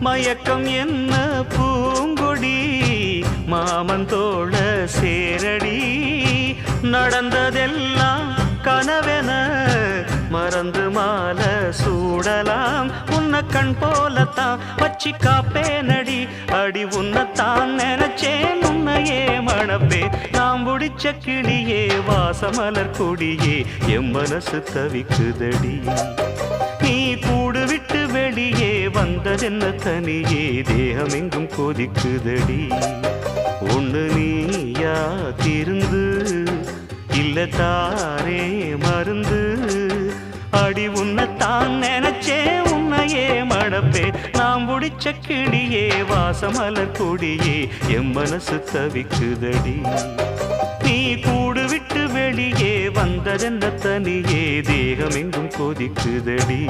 மயக்கம் என்ன பூங்கொடி மாமன் தோழ சேரடி நடந்ததெல்லாம் கனவென மறந்து மால சூடலாம் உன்ன கண் போலத்தான் வச்சி காப்பேனடி அடி உன்னத்தான் நினைச்சேன் உன்னையே மணப்பே நாம் முடிச்ச கிளியே வாசமலர் கொடியே எம் மனசு தவிக்குதடி நீ கூடு விட்டு வெளியே வந்ததென்ன தனியே தேகம் எங்கும் கொதிக்குதடி ஒண்ணு நீயா திருந்து இல்ல தாரே மருந்து அடி உன்னத்தான் நினைச்சே உன்னையே மணப்பே நாம் முடிச்ச கிளியே வாசமலர் கொடியே எம் மனசு தவிக்குதடி நீ கூடு விட்டு வெளியே வந்ததென்ன தனியே தேகம் எங்கும் கொதிக்குதடி